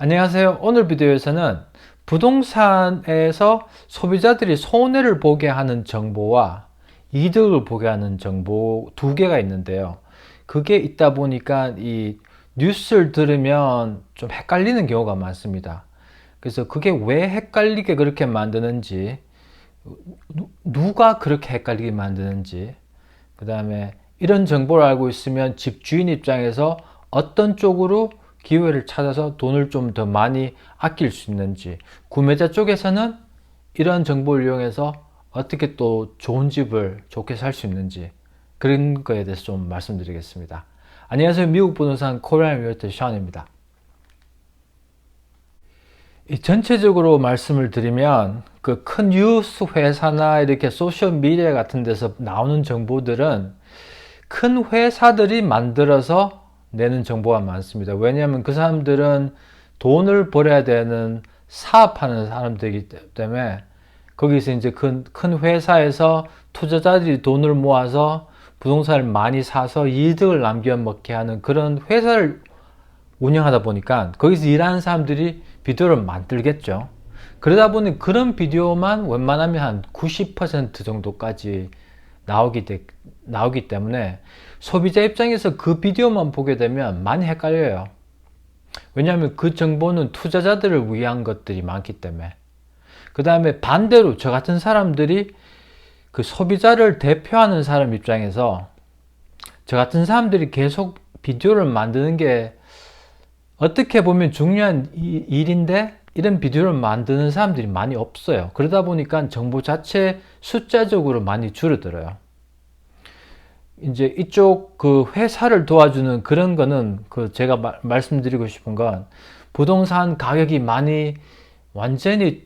안녕하세요. 오늘 비디오에서는 부동산에서 소비자들이 손해를 보게 하는 정보와 이득을 보게 하는 정보 두 개가 있는데요. 그게 있다 보니까 이 뉴스를 들으면 좀 헷갈리는 경우가 많습니다. 그래서 그게 왜 헷갈리게 그렇게 만드는지, 누가 그렇게 헷갈리게 만드는지, 그 다음에 이런 정보를 알고 있으면 집주인 입장에서 어떤 쪽으로 기회를 찾아서 돈을 좀 더 많이 아낄 수 있는지, 구매자 쪽에서는 이런 정보를 이용해서 어떻게 또 좋은 집을 좋게 살 수 있는지, 그런 거에 대해서 좀 말씀드리겠습니다. 안녕하세요. 미국 부동산 코리안 리얼터 션입니다. 전체적으로 말씀을 드리면 그 큰 뉴스 회사나 이렇게 소셜 미디어 같은 데서 나오는 정보들은 큰 회사들이 만들어서 내는 정보가 많습니다. 왜냐하면 그 사람들은 돈을 벌어야 되는 사업하는 사람들이기 때문에 거기서 이제 큰 회사에서 투자자들이 돈을 모아서 부동산을 많이 사서 이득을 남겨 먹게 하는 그런 회사를 운영하다 보니까 거기서 일하는 사람들이 비디오를 만들겠죠. 그러다 보니 그런 비디오만 웬만하면 한 90% 정도까지 나오기 때문에 소비자 입장에서 그 비디오만 보게 되면 많이 헷갈려요. 왜냐하면 그 정보는 투자자들을 위한 것들이 많기 때문에. 그 다음에 반대로 저 같은 사람들이 그 소비자를 대표하는 사람 입장에서 저 같은 사람들이 계속 비디오를 만드는 게 어떻게 보면 중요한 일인데 이런 비디오를 만드는 사람들이 많이 없어요. 그러다 보니까 정보 자체 숫자적으로 많이 줄어들어요. 이제 이쪽 그 회사를 도와주는 그런 거는 그 제가 말씀드리고 싶은 건 부동산 가격이 많이 완전히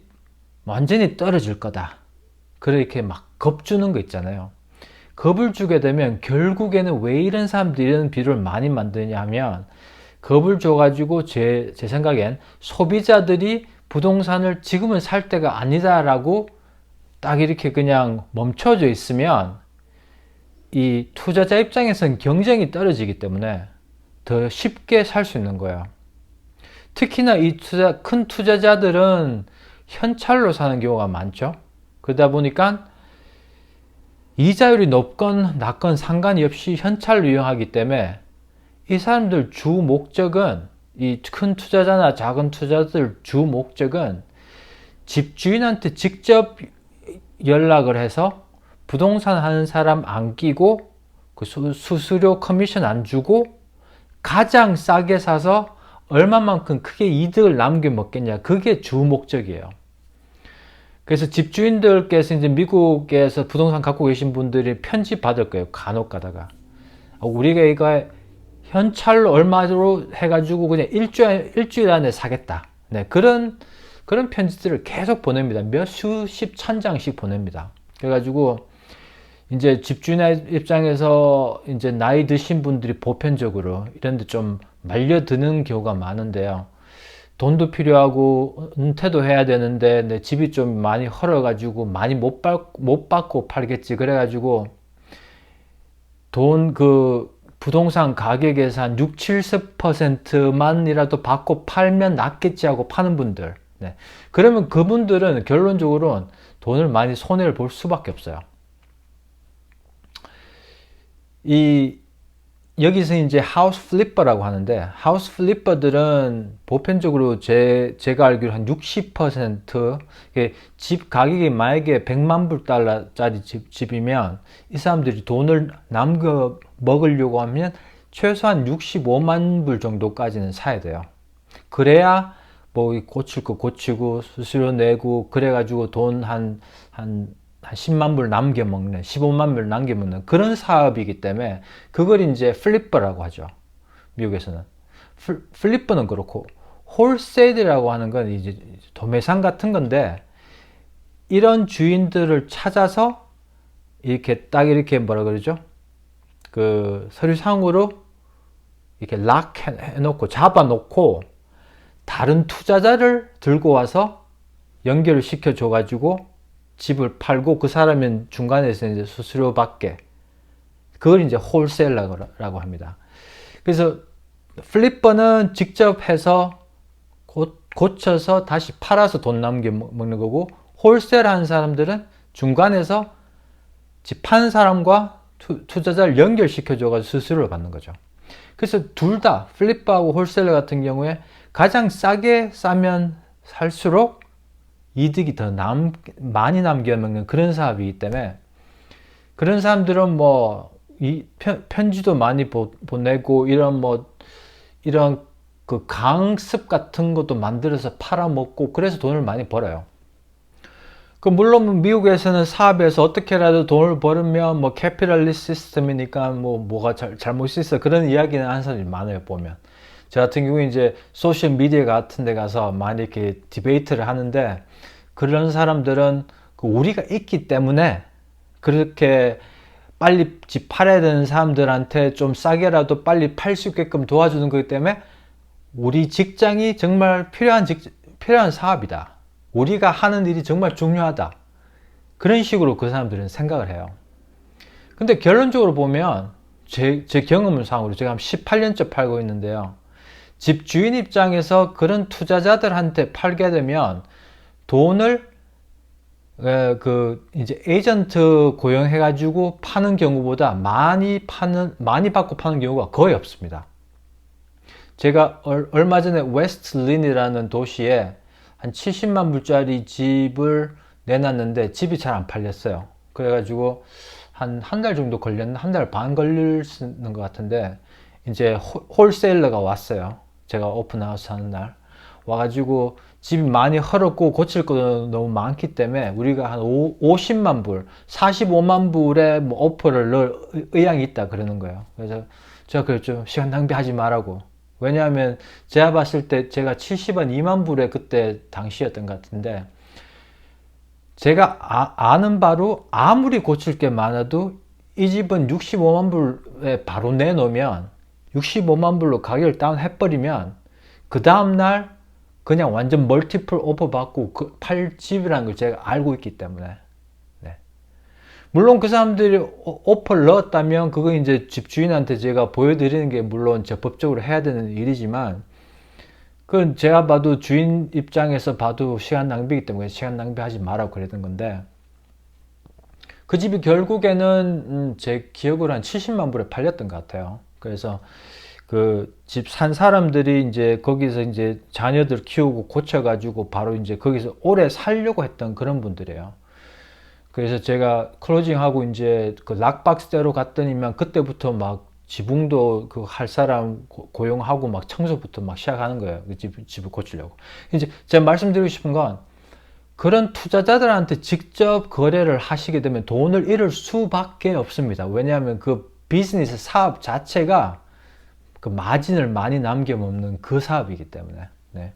떨어질 거다. 그렇게 막 겁주는 거 있잖아요. 겁을 주게 되면 결국에는 왜 이런 사람들이 이런 비디오를 많이 만드냐 하면 겁을 줘가지고 제 생각엔 소비자들이 부동산을 지금은 살 때가 아니다라고 딱 이렇게 그냥 멈춰져 있으면 이 투자자 입장에서는 경쟁이 떨어지기 때문에 더 쉽게 살 수 있는 거예요. 특히나 이 큰 투자자들은 현찰로 사는 경우가 많죠. 그러다 보니까 이자율이 높건 낮건 상관이 없이 현찰로 이용하기 때문에 이 사람들 주 목적은, 이 큰 투자자나 작은 투자자들 주 목적은 집주인한테 직접 연락을 해서 부동산 하는 사람 안 끼고 그 수수료 커미션 안 주고 가장 싸게 사서 얼마만큼 크게 이득을 남겨 먹겠냐, 그게 주 목적이에요. 그래서 집주인들께서 이제 미국에서 부동산 갖고 계신 분들이 편지 받을 거예요. 간혹 가다가 우리가 이거 현찰로 얼마로 해가지고 그냥 일주일 안에 사겠다. 네, 그런 편지들을 계속 보냅니다. 수십 천 장씩 보냅니다. 그래가지고 이제 집주인 입장에서 이제 나이 드신 분들이 보편적으로 이런데 좀 말려드는 경우가 많은데요. 돈도 필요하고 은퇴도 해야 되는데 내 집이 좀 많이 헐어가지고 많이 못 받고 팔겠지. 그래가지고 부동산 가격에서 한 6, 70%만이라도 받고 팔면 낫겠지 하고 파는 분들. 네. 그러면 그분들은 결론적으로 돈을 많이 손해를 볼 수밖에 없어요. 여기서 이제 하우스 플리퍼라고 하는데, 하우스 플리퍼들은 보편적으로 제가 알기로 한 60%, 집 가격이 만약에 100만 불 달러짜리 집이면 이 사람들이 돈을 남겨 먹으려고 하면 최소한 65만 불 정도까지는 사야 돼요. 그래야 뭐 고칠 거 고치고 수수료 내고 그래가지고 돈 한 10만 불 남겨 먹는, 15만 불 남겨 먹는 그런 사업이기 때문에 그걸 이제 플리퍼라고 하죠. 미국에서는. 플리퍼는 그렇고, 홀세일이라고 하는 건 이제 도매상 같은 건데, 이런 주인들을 찾아서 이렇게 딱 이렇게 뭐라 그러죠? 그 서류상으로 이렇게 락 해놓고 잡아놓고 다른 투자자를 들고 와서 연결을 시켜줘가지고 집을 팔고 그 사람은 중간에서 이제 수수료 받게, 그걸 이제 홀셀러라고 합니다. 그래서 플리퍼는 직접 해서 고쳐서 다시 팔아서 돈 남겨 먹는 거고, 홀세일 하는 사람들은 중간에서 집 파는 사람과 투자자를 연결시켜줘가지고 수수료를 받는 거죠. 그래서 둘 다 플립바하고 홀세일러 같은 경우에 가장 싸게 싸면 살수록 이득이 더 많이 남겨 먹는 그런 사업이기 때문에, 그런 사람들은 뭐 편지도 많이 보내고 이런 그 강습 같은 것도 만들어서 팔아먹고 그래서 돈을 많이 벌어요. 그 물론 미국에서는 사업에서 어떻게라도 돈을 벌으면 뭐 캐피탈리스트 시스템이니까 뭐가 잘못이 있어, 그런 이야기는 하는 사람이 많아요. 보면 저 같은 경우에 이제 소셜 미디어 같은 데 가서 많이 이렇게 디베이트를 하는데, 그런 사람들은 우리가 있기 때문에 그렇게 빨리 집 팔아야 되는 사람들한테 좀 싸게라도 빨리 팔 수 있게끔 도와주는 거기 때문에 우리 직장이 정말 필요한 사업이다, 우리가 하는 일이 정말 중요하다, 그런 식으로 그 사람들은 생각을 해요. 근데 결론적으로 보면 제 경험상으로 제가 한 18년째 팔고 있는데요, 집주인 입장에서 그런 투자자들한테 팔게 되면 돈을 이제 에이전트 고용해 가지고 파는 경우보다 많이 받고 파는 경우가 거의 없습니다. 제가 얼마 전에 웨스트린이라는 도시에 한 70만 불짜리 집을 내놨는데 집이 잘 안 팔렸어요. 그래가지고 한 달 정도 걸렸나? 한 달 반 걸리는 것 같은데, 이제 홀세일러가 왔어요. 제가 오픈하우스 하는 날 와가지고 집이 많이 헐었고 고칠 것도 너무 많기 때문에 우리가 한 50만 불, 45만 불의 뭐 오퍼를 넣을 의향이 있다 그러는 거예요. 그래서 제가 그랬죠. 시간 낭비하지 말라고. 왜냐하면 제가 봤을 때 제가 70원 2만 불에 그때 당시였던 것 같은데, 제가 아는 바로 아무리 고칠 게 많아도 이 집은 65만 불에 바로 내놓으면 65만 불로 가격을 다운 해버리면 그 다음날 그냥 완전 멀티플 오퍼 받고 팔 집이라는 걸 제가 알고 있기 때문에. 네. 물론 그 사람들이 오퍼를 넣었다면 그거 이제 집주인한테 제가 보여드리는 게 물론 적법적으로 해야 되는 일이지만, 그건 제가 봐도 주인 입장에서 봐도 시간 낭비이기 때문에 시간 낭비하지 마라고 그랬던 건데, 그 집이 결국에는 제 기억으로 한 70만 불에 팔렸던 것 같아요. 그래서 그 집 산 사람들이 이제 거기서 이제 자녀들 키우고 고쳐가지고 바로 이제 거기서 오래 살려고 했던 그런 분들이에요. 그래서 제가 클로징하고 이제 그 락박스대로 갔더니만 그때부터 막 지붕도 그 할 사람 고용하고 막 청소부터 막 시작하는 거예요. 그 집을 고치려고. 이제 제가 말씀드리고 싶은 건, 그런 투자자들한테 직접 거래를 하시게 되면 돈을 잃을 수밖에 없습니다. 왜냐하면 그 비즈니스 사업 자체가 그 마진을 많이 남겨먹는 그 사업이기 때문에. 네.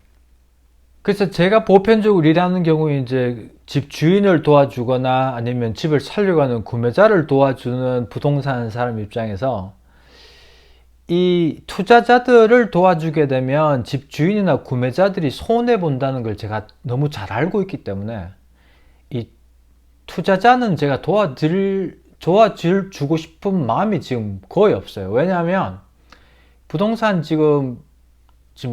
그래서 제가 보편적으로 일하는 경우에 이제 집 주인을 도와주거나 아니면 집을 살려고 하는 구매자를 도와주는 부동산 사람 입장에서 이 투자자들을 도와주게 되면 집 주인이나 구매자들이 손해 본다는 걸 제가 너무 잘 알고 있기 때문에 이 투자자는 제가 도와주고 싶은 마음이 지금 거의 없어요. 왜냐하면 부동산 지금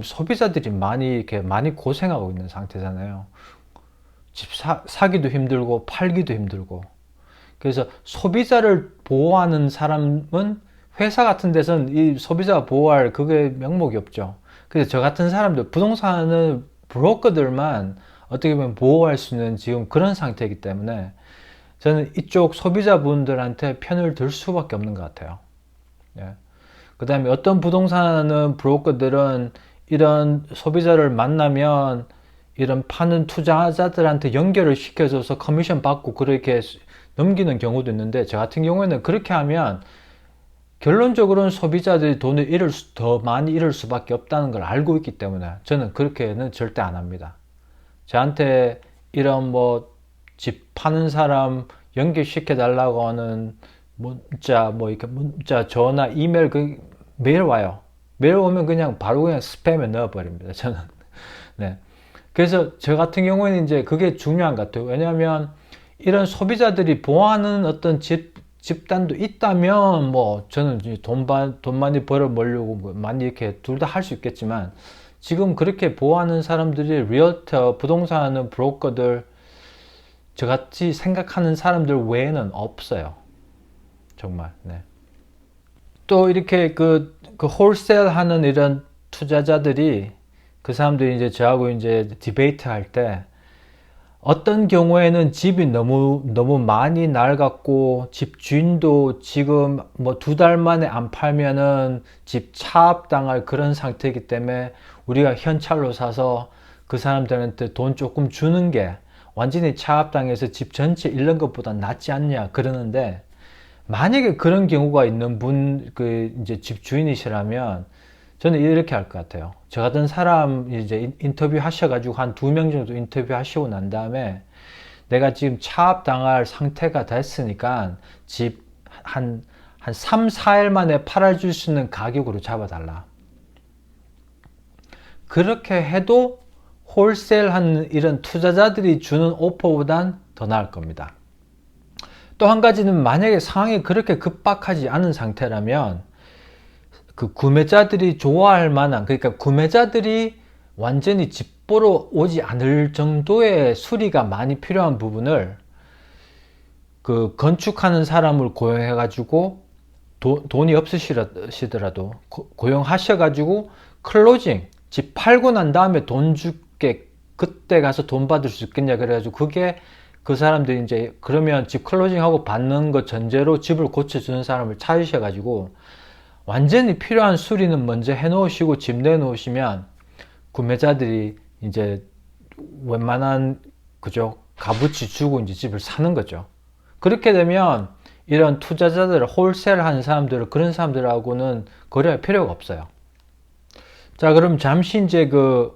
소비자들이 많이 고생하고 있는 상태잖아요. 집 사기도 힘들고 팔기도 힘들고. 그래서 소비자를 보호하는 사람은 회사 같은 데서는 이 소비자 보호할 그게 명목이 없죠. 그래서 저 같은 사람들, 부동산은 브로커들만 어떻게 보면 보호할 수 있는 지금 그런 상태이기 때문에 저는 이쪽 소비자분들한테 편을 들 수밖에 없는 것 같아요. 예. 그 다음에 어떤 부동산은 브로커들은 이런 소비자를 만나면 이런 파는 투자자들한테 연결을 시켜줘서 커미션 받고 그렇게 넘기는 경우도 있는데, 저 같은 경우에는 그렇게 하면 결론적으로는 소비자들이 돈을 더 많이 잃을 수밖에 없다는 걸 알고 있기 때문에 저는 그렇게는 절대 안 합니다. 저한테 이런 집 파는 사람 연결시켜 달라고 하는 문자, 전화, 이메일 매일 와요. 매일 오면 그냥 바로 그냥 스팸에 넣어버립니다. 저는. 네. 그래서 저 같은 경우에는 이제 그게 중요한 것 같아요. 왜냐하면 이런 소비자들이 보호하는 어떤 집단도 있다면 저는 돈 많이 벌어 먹으려고 많이 이렇게 둘 다 할 수 있겠지만, 지금 그렇게 보호하는 사람들이 리얼터, 부동산 하는 브로커들, 저같이 생각하는 사람들 외에는 없어요. 정말. 네. 또 이렇게 그 홀세일 하는 이런 투자자들이, 그 사람들이 이제 저하고 이제 디베이트 할 때, 어떤 경우에는 집이 너무 많이 낡았고, 집 주인도 지금 뭐 2달 만에 안 팔면은 집 차압당할 그런 상태이기 때문에 우리가 현찰로 사서 그 사람들한테 돈 조금 주는 게 완전히 차압당해서 집 전체 잃는 것보다 낫지 않냐 그러는데, 만약에 그런 경우가 있는 이제 집 주인이시라면 저는 이렇게 할 것 같아요. 저 같은 사람 이제 인터뷰 하셔가지고 한 2명 정도 인터뷰 하시고 난 다음에, 내가 지금 차압당할 상태가 됐으니까 집 한 3, 4일 만에 팔아줄 수 있는 가격으로 잡아달라. 그렇게 해도 홀세일하는 이런 투자자들이 주는 오퍼보단 더 나을 겁니다. 또 한 가지는, 만약에 상황이 그렇게 급박하지 않은 상태라면 그 구매자들이 좋아할 만한, 그러니까 구매자들이 완전히 집 보러 오지 않을 정도의 수리가 많이 필요한 부분을 그 건축하는 사람을 고용해 가지고, 돈이 없으시더라도 고용하셔 가지고 클로징, 집 팔고 난 다음에 돈 줄게, 그때 가서 돈 받을 수 있겠냐 그래가지고, 그게 그 사람들이 이제 그러면 집 클로징하고 받는 거 전제로 집을 고쳐주는 사람을 찾으셔 가지고 완전히 필요한 수리는 먼저 해 놓으시고 집 내놓으시면 구매자들이 이제 웬만한 그죠 값어치 주고 이제 집을 사는 거죠. 그렇게 되면 이런 투자자들, 홀세일 하는 사람들은 그런 사람들하고는 거래할 필요가 없어요. 자, 그럼 잠시 이제 그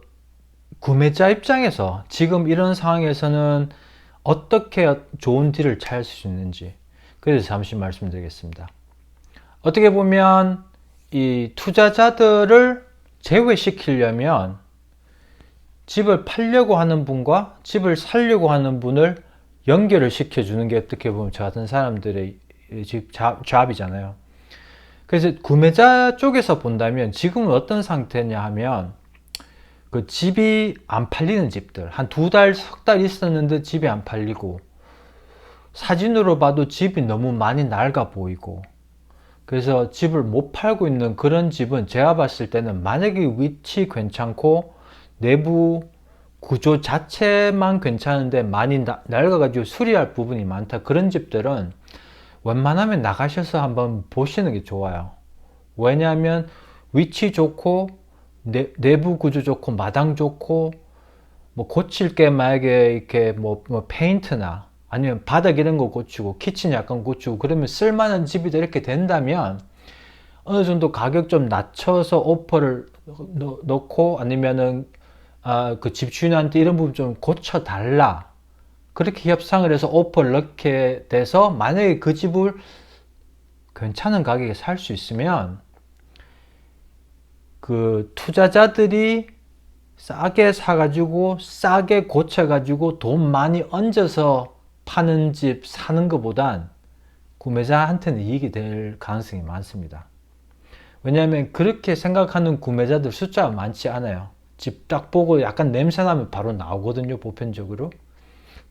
구매자 입장에서 지금 이런 상황에서는 어떻게 좋은 딜을 찾을 수 있는지, 그래서 잠시 말씀드리겠습니다. 어떻게 보면 이 투자자들을 제외시키려면 집을 팔려고 하는 분과 집을 사려고 하는 분을 연결을 시켜주는 게 어떻게 보면 저 같은 사람들의 잡이잖아요. 그래서 구매자 쪽에서 본다면 지금은 어떤 상태냐 하면, 그 집이 안 팔리는 집들, 한 2달, 3달 있었는데 집이 안 팔리고, 사진으로 봐도 집이 너무 많이 낡아 보이고, 그래서 집을 못 팔고 있는 그런 집은 제가 봤을 때는, 만약에 위치 괜찮고 내부 구조 자체만 괜찮은데 많이 낡아가지고 수리할 부분이 많다, 그런 집들은 웬만하면 나가셔서 한번 보시는 게 좋아요. 왜냐하면 위치 좋고 내부 구조 좋고 마당 좋고, 뭐 고칠 게 만약에 이렇게 뭐 페인트나 아니면 바닥 이런 거 고치고 키친 약간 고치고 그러면 쓸만한 집이 이렇게 된다면, 어느 정도 가격 좀 낮춰서 오퍼를 넣고, 아니면은 그 집주인한테 이런 부분 좀 고쳐 달라, 그렇게 협상을 해서 오퍼를 넣게 돼서 만약에 그 집을 괜찮은 가격에 살 수 있으면, 그 투자자들이 싸게 사가지고 싸게 고쳐가지고 돈 많이 얹어서 파는 집 사는 것보단 구매자한테는 이익이 될 가능성이 많습니다. 왜냐하면 그렇게 생각하는 구매자들 숫자가 많지 않아요. 집 딱 보고 약간 냄새 나면 바로 나오거든요, 보편적으로.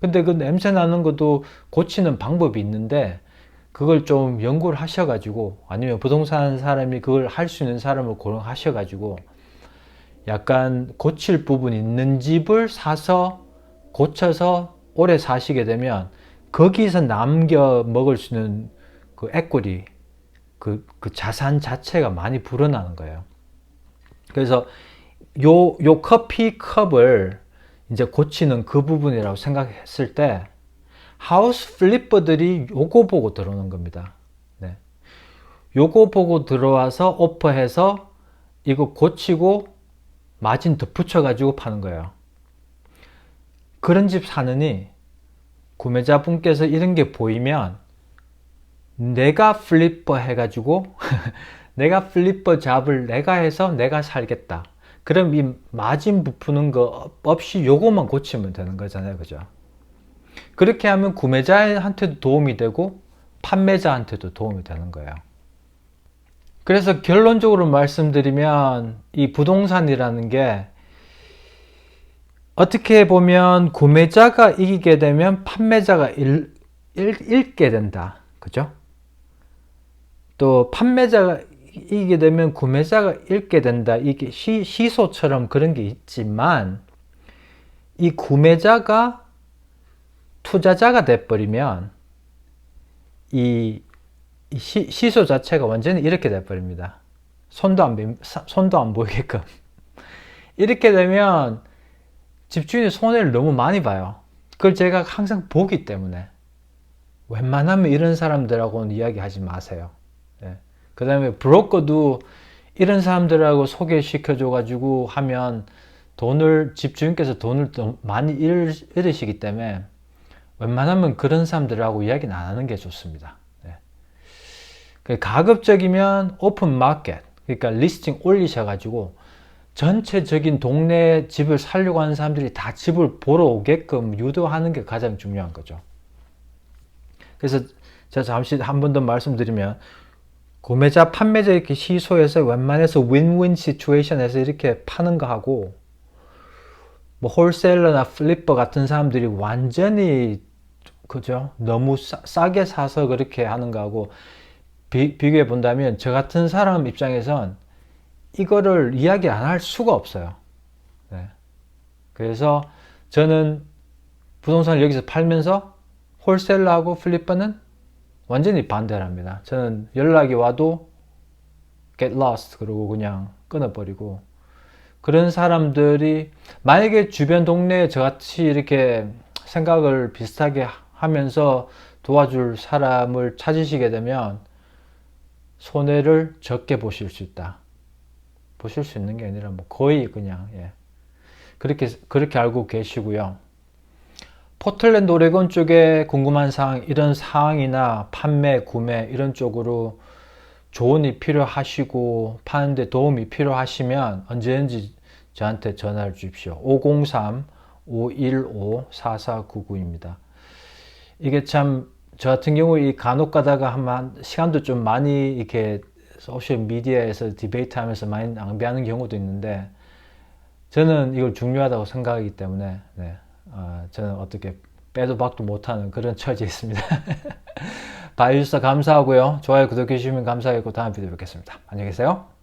근데 그 냄새 나는 것도 고치는 방법이 있는데, 그걸 좀 연구를 하셔가지고, 아니면 부동산 사람이 그걸 할 수 있는 사람을 고용하셔가지고 약간 고칠 부분이 있는 집을 사서 고쳐서 오래 사시게 되면 거기서 남겨 먹을 수 있는 그 에quity, 그 자산 자체가 많이 불어나는 거예요. 그래서 요 커피 컵을 이제 고치는 그 부분이라고 생각했을 때, 하우스 플리퍼들이 요거 보고 들어오는 겁니다. 네. 요거 보고 들어와서 오퍼해서 이거 고치고 마진 더 붙여가지고 파는 거예요. 그런 집 사느니 구매자분께서 이런 게 보이면 내가 플리퍼 해가지고 내가 플리퍼 잡을 내가 해서 내가 살겠다. 그럼 이 마진 부푸는 거 없이 요거만 고치면 되는 거잖아요. 그죠? 그렇게 하면 구매자한테도 도움이 되고 판매자한테도 도움이 되는 거예요. 그래서 결론적으로 말씀드리면 이 부동산이라는 게 어떻게 보면 구매자가 이기게 되면 판매자가 잃게 된다. 그죠? 또 판매자가 이기게 되면 구매자가 잃게 된다. 이게 시소처럼 그런 게 있지만 이 구매자가 투자자가 돼버리면 이 시소 자체가 완전히 이렇게 돼버립니다. 손도 안 보이게끔. 이렇게 되면 집주인이 손해를 너무 많이 봐요. 그걸 제가 항상 보기 때문에 웬만하면 이런 사람들하고는 이야기하지 마세요. 예. 그 다음에 브로커도 이런 사람들하고 소개시켜줘 가지고 하면 집주인께서 돈을 더 많이 잃으시기 때문에 웬만하면 그런 사람들하고 이야기는 안 하는 게 좋습니다. 예. 가급적이면 오픈 마켓, 그러니까 리스팅 올리셔가지고 전체적인 동네 집을 살려고 하는 사람들이 다 집을 보러 오게끔 유도하는 게 가장 중요한 거죠. 그래서 제가 잠시 한 번 더 말씀드리면 구매자, 판매자 이렇게 시소해서 웬만해서 윈윈 시츄에이션에서 이렇게 파는 거 하고 뭐 홀세일러나 플리퍼 같은 사람들이 완전히 그죠? 너무 싸게 사서 그렇게 하는 거 하고 비교해 본다면 저 같은 사람 입장에선 이거를 이야기 안 할 수가 없어요. 네. 그래서 저는 부동산을 여기서 팔면서 홀셀러하고 플리퍼는 완전히 반대를 합니다. 저는 연락이 와도 get lost 그러고 그냥 끊어버리고, 그런 사람들이 만약에 주변 동네에 저같이 이렇게 생각을 비슷하게 하면서 도와줄 사람을 찾으시게 되면 손해를 적게 보실 수 있다. 보실 수 있는 게 아니라 뭐 거의 그냥 그렇게 알고 계시고요. 포틀랜드 오레곤 쪽에 궁금한 사항, 이런 사항이나 판매, 구매 이런 쪽으로 조언이 필요하시고 파는데 도움이 필요하시면 언제든지 저한테 전화를 주십시오. 503-515-4499입니다. 이게 참 저 같은 경우 이 간혹 가다가 하면 시간도 좀 많이 이렇게 소셜 미디어에서 디베이트 하면서 많이 낭비하는 경우도 있는데 저는 이걸 중요하다고 생각하기 때문에 저는 어떻게 빼도 박도 못하는 그런 처지에 있습니다. 봐주셔서 감사하고요. 좋아요, 구독해 주시면 감사하겠고 다음 비디오 뵙겠습니다. 안녕히 계세요.